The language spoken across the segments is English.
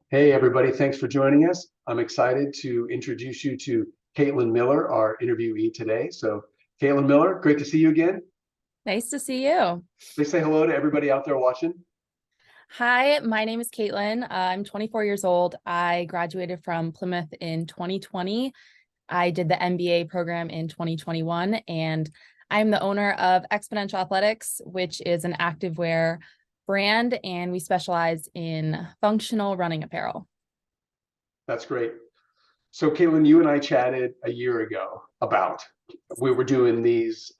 Hey, everybody. Thanks for joining us. I'm excited to introduce you to Caitlyn Miller, our interviewee today. So, Caitlyn Miller, great to see you again. Nice to see you. Please say hello to everybody out there watching. Hi, my name is Caitlyn. I'm 24 years old. I graduated from Plymouth in 2020. I did the MBA program in 2021, and I'm the owner of Expntl Athletics, which is an activewear brand, and we specialize in functional running apparel. That's great. So, Caitlyn, you and I chatted a year ago about we were doing these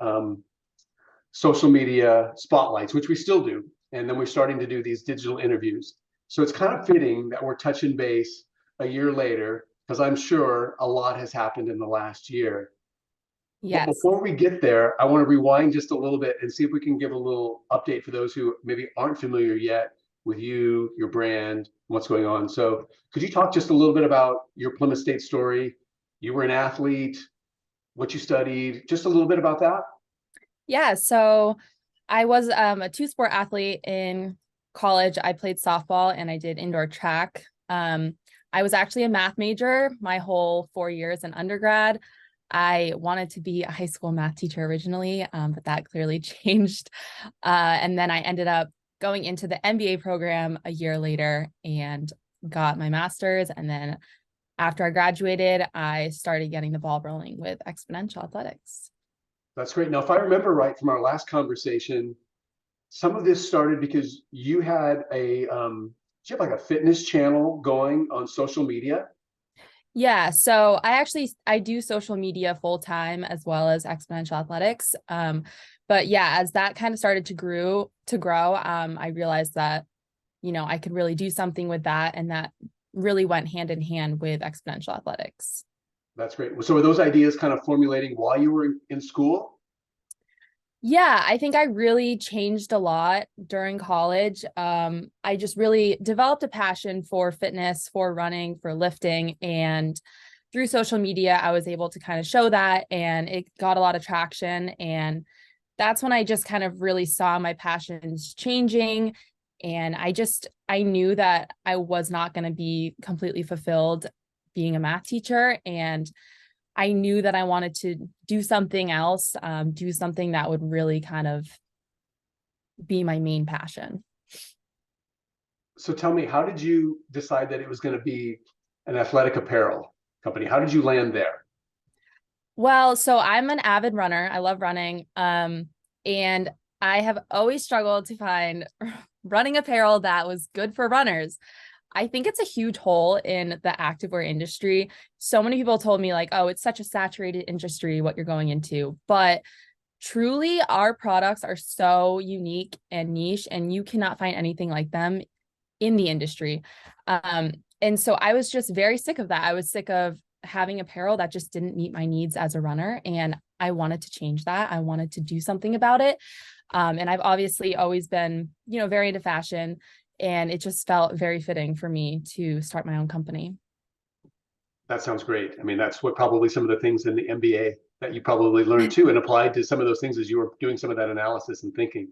social media spotlights, which we still do. And then we're starting to do these digital interviews. So it's kind of fitting that we're touching base a year later, because I'm sure a lot has happened in the last year. But Yes. before we get there, I want to rewind just a little bit and see if we can give a little update for those who maybe aren't familiar yet with you, your brand, what's going on. So could you talk just a little bit about your Plymouth State story? You were an athlete, what you studied, just a little bit about that? Yeah, so I was a two-sport athlete in college. I played softball and I did indoor track. I was actually a math major my whole 4 years in undergrad. I wanted to be a high school math teacher originally, but that clearly changed. And then I ended up going into the MBA program a year later and got my master's. And then after I graduated, I started getting the ball rolling with Expntl Athletics. That's great. Now, if I remember right from our last conversation, some of this started because you had did you have like a fitness channel going on social media? Yeah, so I do social media full time as well as Expntl Athletics. But yeah, as that kind of started to grow, I realized that, I could really do something with that, and that really went hand in hand with Expntl Athletics. That's great. So were those ideas kind of formulating while you were in school? Yeah, I think I really changed a lot during college. I just really developed a passion for fitness, for running, for lifting, and through social media, I was able to kind of show that, and it got a lot of traction. And that's when I just kind of really saw my passions changing. And I knew that I was not going to be completely fulfilled being a math teacher. And I knew that I wanted to do something else, do something that would really kind of be my main passion. So tell me, how did you decide that it was going to be an athletic apparel company? How did you land there? Well, so I'm an avid runner. I love running. And I have always struggled to find running apparel that was good for runners. I think it's a huge hole in the activewear industry. So many people told me like, oh, it's such a saturated industry, what you're going into. But truly, our products are so unique and niche, and you cannot find anything like them in the industry. And so I was just very sick of that. I was sick of having apparel that just didn't meet my needs as a runner. And I wanted to change that. I wanted to do something about it. And I've obviously always been, very into fashion. And it just felt very fitting for me to start my own company. That sounds great. I mean, that's what probably some of the things in the MBA that you probably learned too and applied to some of those things as you were doing some of that analysis and thinking.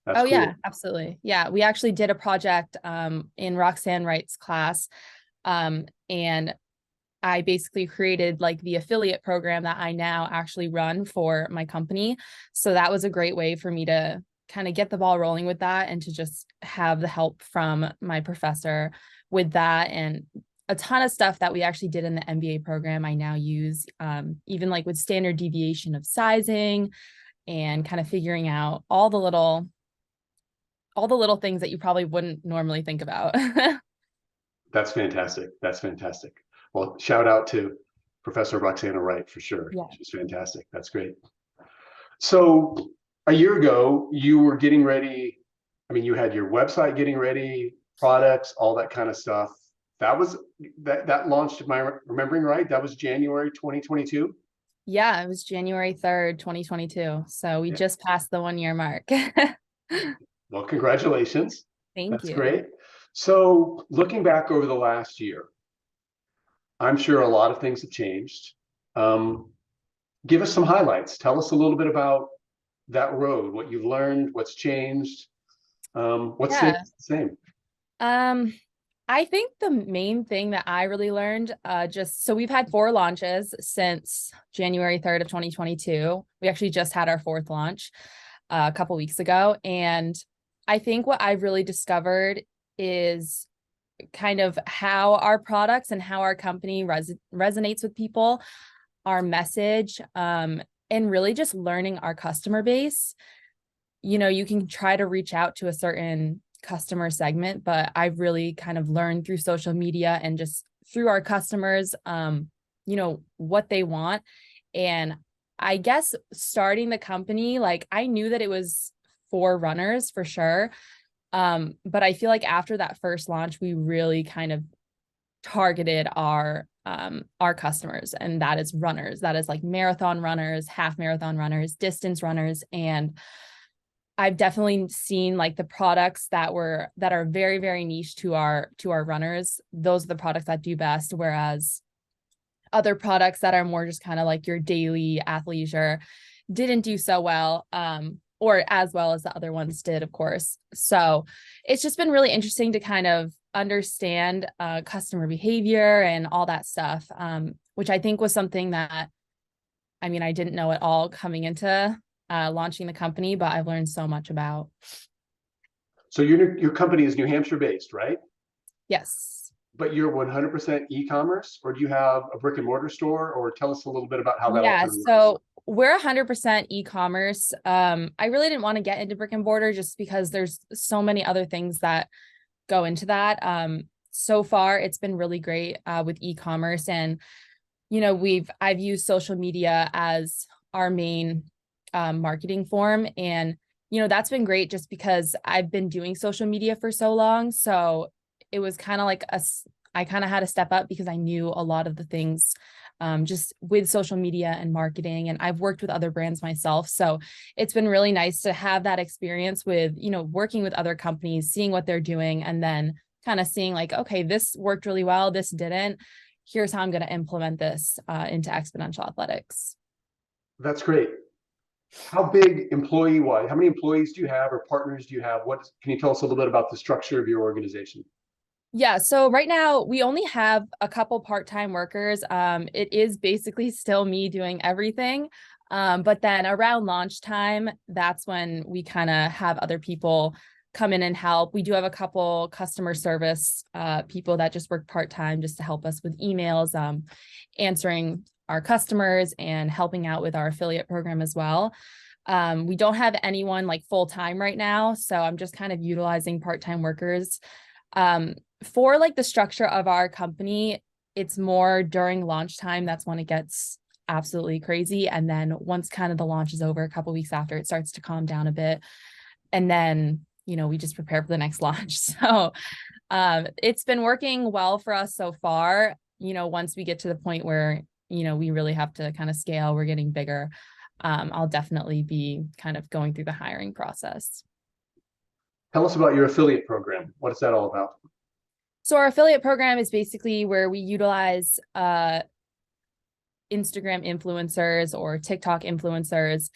That's Oh cool. yeah, absolutely. Yeah, we actually did a project in Roxanne Wright's class. And I basically created like the affiliate program that I now actually run for my company. So that was a great way for me to kind of get the ball rolling with that, and to just have the help from my professor with that. And a ton of stuff that we actually did in the MBA program, I now use, even like with standard deviation of sizing, and kind of figuring out all the little things that you probably wouldn't normally think about. That's fantastic. That's fantastic. Well, shout out to Professor Roxana Wright for sure. Yeah. She's fantastic. That's great. So a year ago, you were getting ready. I mean, you had your website getting ready, products, all that kind of stuff. That launched, am I remembering right? That was January 2022. Yeah, it was January 3rd, 2022. So we Yeah. just passed the 1 year mark. Well, congratulations. Thank That's you. great. So looking back over the last year, I'm sure a lot of things have changed. Um, Give us some highlights. Tell us a little bit about that road, what you've learned, what's changed, what stays Yeah. the same. Um, I think the main thing that I really learned, just so we've had 4 launches since January 3rd of 2022. We actually just had our 4th launch a couple weeks ago. And I think what I've really discovered is kind of how our products and how our company resonates with people, our message, and really just learning our customer base. You know, you can try to reach out to a certain customer segment, but I've really kind of learned through social media and just through our customers, you know, what they want. And I guess starting the company, like I knew that it was for runners for sure. But I feel like after that first launch, we really kind of targeted our customers, and that is runners. That is like marathon runners, half marathon runners, distance runners. And I've definitely seen like the products that are very, very niche to our runners. Those are the products that do best. Whereas other products that are more just kind of like your daily athleisure didn't do so well, or as well as the other ones did, of course. So it's just been really interesting to kind of understand customer behavior and all that stuff, which I think was something that, I mean, I didn't know at all coming into launching the company, but I've learned so much about. So your company is New Hampshire based, right? Yes. But you're 100% e-commerce, or do you have a brick and mortar store? Or tell us a little bit about how that all Yeah, kind of works. so we're 100% e-commerce. I really didn't want to get into brick and mortar just because there's so many other things that go into that. So far, it's been really great with e-commerce, and you know, I've used social media as our main marketing form, and you know, that's been great just because I've been doing social media for so long. So it was kind of like I kind of had to step up because I knew a lot of the things just with social media and marketing, and I've worked with other brands myself. So it's been really nice to have that experience with, you know, working with other companies, seeing what they're doing, and then kind of seeing like, okay, this worked really well, this didn't. Here's how I'm going to implement this into Expntl Athletics. That's great. How big employee-wise? How many employees do you have, or partners do you have? Can you tell us a little bit about the structure of your organization? Yeah, so right now we only have a couple part-time workers. It is basically still me doing everything. But then around launch time, that's when we kind of have other people come in and help. We do have a couple customer service people that just work part-time just to help us with emails, answering our customers and helping out with our affiliate program as well. We don't have anyone like full-time right now, so I'm just kind of utilizing part-time workers. For like the structure of our company, it's more during launch time. That's when it gets absolutely crazy. And then once kind of the launch is over, a couple weeks after, it starts to calm down a bit. And then, you know, we just prepare for the next launch. So it's been working well for us so far. You know, once we get to the point where, you know, we really have to kind of scale, we're getting bigger, I'll definitely be kind of going through the hiring process. Tell us about your affiliate program. What is that all about? So our affiliate program is basically where we utilize Instagram influencers or TikTok influencers,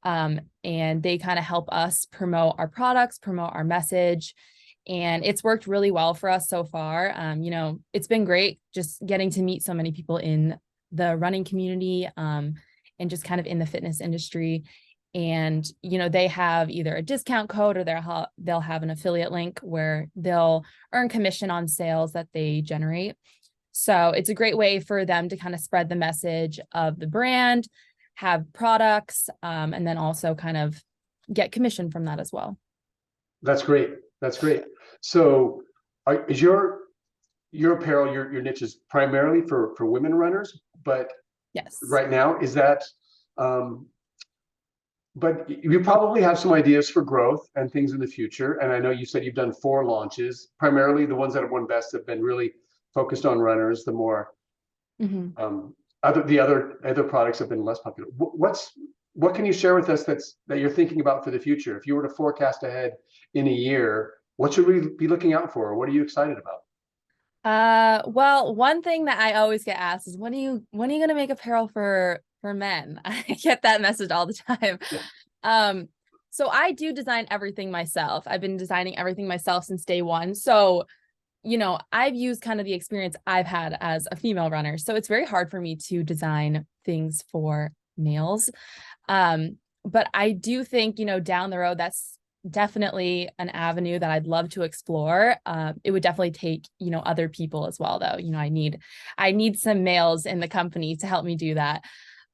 and they kind of help us promote our products, promote our message, and it's worked really well for us so far. You know, it's been great just getting to meet so many people in the running community, and just kind of in the fitness industry. And, you know, they have either a discount code or they'll have an affiliate link where they'll earn commission on sales that they generate. So it's a great way for them to kind of spread the message of the brand, have products, and then also kind of get commission from that as well. That's great. That's great. So is your apparel, your niche is primarily for women runners, but Yes. right now, is that but you probably have some ideas for growth and things in the future. And I know you said you've done 4 launches. Primarily the ones that have won best have been really focused on runners. The more other products have been less popular. What can you share with us that you're thinking about for the future? If you were to forecast ahead in a year, what should we be looking out for? What are you excited about? Well, one thing that I always get asked is when are you going to make apparel for men? I get that message all the time. Yeah. So I do design everything myself. I've been designing everything myself since day one. So, I've used kind of the experience I've had as a female runner. So it's very hard for me to design things for males. But I do think, down the road, that's definitely an avenue that I'd love to explore. It would definitely take, other people as well, though. I need some males in the company to help me do that.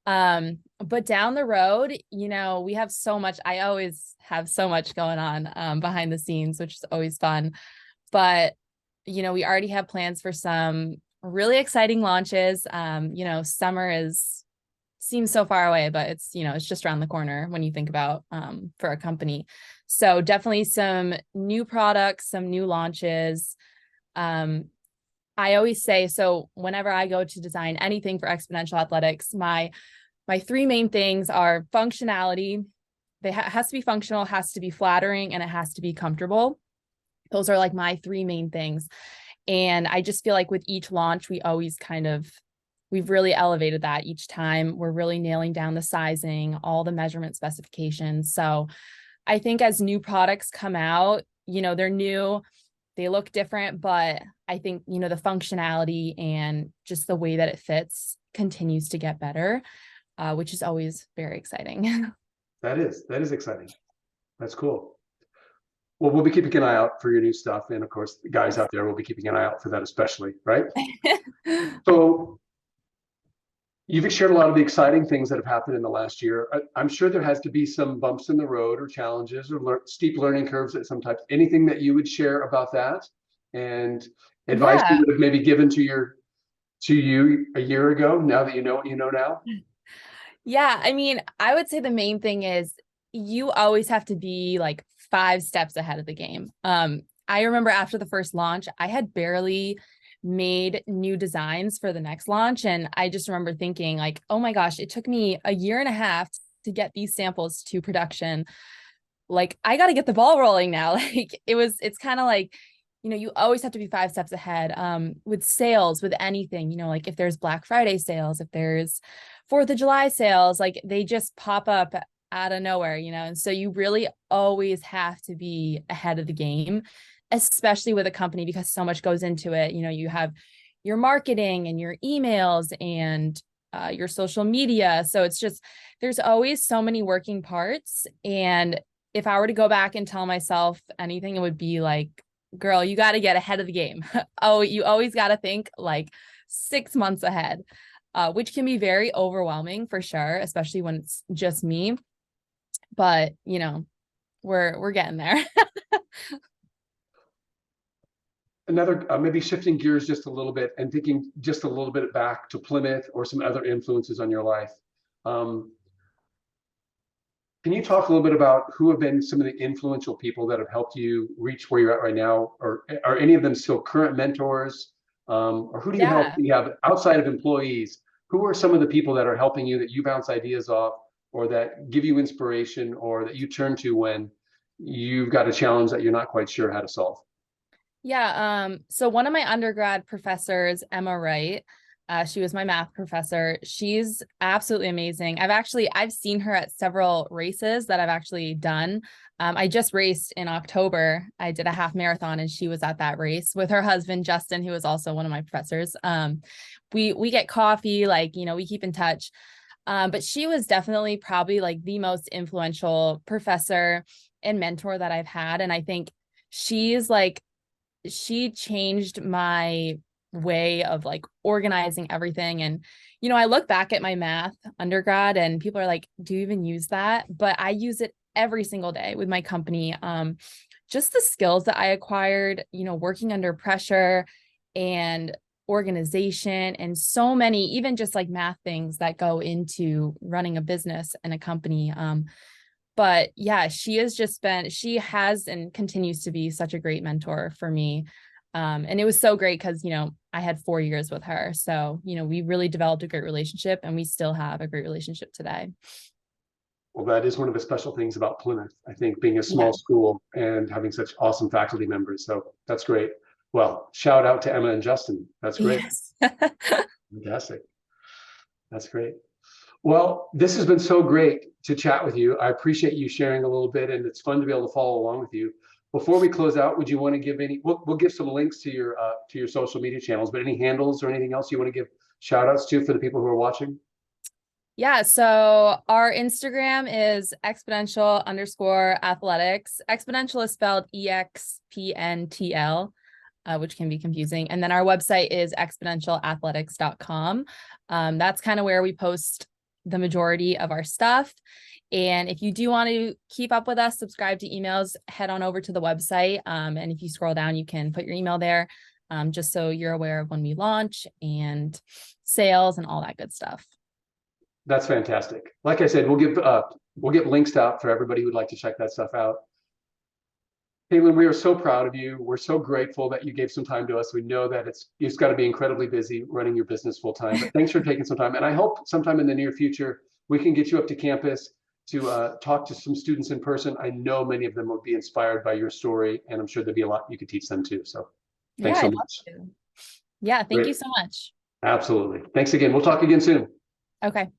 But down the road, we have so much, I always have so much going on behind the scenes, which is always fun. But, we already have plans for some really exciting launches. Summer seems so far away, but it's just around the corner when you think about for a company. So definitely some new products, some new launches. I always say, so whenever I go to design anything for Expntl Athletics, my three main things are functionality. Has to be functional, has to be flattering, and it has to be comfortable. Those are like my three main things. And I just feel like with each launch, we've really elevated that each time. We're really nailing down the sizing, all the measurement specifications. So I think as new products come out, they're new, they look different, but I think, the functionality and just the way that it fits continues to get better, which is always very exciting. That is exciting. That's cool. Well, we'll be keeping an eye out for your new stuff. And of course, the guys out there will be keeping an eye out for that especially, right? So you've shared a lot of the exciting things that have happened in the last year. I'm sure there has to be some bumps in the road or challenges or steep learning curves at some types. Anything that you would share about that and advice you would have maybe given to you a year ago, now that you know what you know now? Yeah, I mean, I would say the main thing is you always have to be like 5 steps ahead of the game. I remember after the first launch, I had barely made new designs for the next launch. And I just remember thinking like, oh my gosh, it took me a year and a half to get these samples to production. Like, I got to get the ball rolling now. Like it's kind of like, you always have to be 5 steps ahead with sales, with anything, like if there's Black Friday sales, if there's 4th of July sales, like they just pop up out of nowhere, and so you really always have to be ahead of the game, especially with a company, because so much goes into it. You have your marketing and your emails and your social media. So it's just, there's always so many working parts. And if I were to go back and tell myself anything, it would be like, girl, you got to get ahead of the game. Oh, you always got to think like 6 months ahead, which can be very overwhelming for sure, especially when it's just me. But, we're getting there. Another, maybe shifting gears just a little bit and thinking just a little bit back to Plymouth or some other influences on your life. Can you talk a little bit about who have been some of the influential people that have helped you reach where you're at right now? Or are any of them still current mentors? Or who do you have outside of employees? Who are some of the people that are helping you that you bounce ideas off, or that give you inspiration, or that you turn to when you've got a challenge that you're not quite sure how to solve? Yeah. So one of my undergrad professors, Emma Wright, she was my math professor. She's absolutely amazing. I've seen her at several races that I've actually done. I just raced in October. I did a half marathon and she was at that race with her husband, Justin, who was also one of my professors. We get coffee, we keep in touch. But she was definitely probably like the most influential professor and mentor that I've had. And I think she changed my way of like organizing everything. And, I look back at my math undergrad and people are like, do you even use that? But I use it every single day with my company. Just the skills that I acquired, working under pressure and organization and so many, even just like math things that go into running a business and a company. But yeah, she has and continues to be such a great mentor for me. And it was so great because, I had 4 years with her. So, we really developed a great relationship and we still have a great relationship today. Well, that is one of the special things about Plymouth, I think, being a small school and having such awesome faculty members. So that's great. Well, shout out to Emma and Justin. That's great. Yes. Fantastic. That's great. Well, this has been so great to chat with you. I appreciate you sharing a little bit, and it's fun to be able to follow along with you. Before we close out, would you want to give any, we'll give some links to your social media channels, but any handles or anything else you want to give shout outs to for the people who are watching? Yeah, so our Instagram is exponential_athletics. Exponential is spelled EXPNTL, which can be confusing. And then our website is expntlathletics.com. That's kind of where we post the majority of our stuff. And if you do want to keep up with us, subscribe to emails, head on over to the website. And if you scroll down, you can put your email there, just so you're aware of when we launch and sales and all that good stuff. That's fantastic. Like I said, we'll get links out for everybody who'd like to check that stuff out. Caitlyn, we are so proud of you. We're so grateful that you gave some time to us. We know that it's got to be incredibly busy running your business full time, but thanks for taking some time. And I hope sometime in the near future, we can get you up to campus to talk to some students in person. I know many of them would be inspired by your story, and I'm sure there'd be a lot you could teach them too. So thanks so much. Yeah, thank Great. you so much. Absolutely. Thanks again. We'll talk again soon. Okay.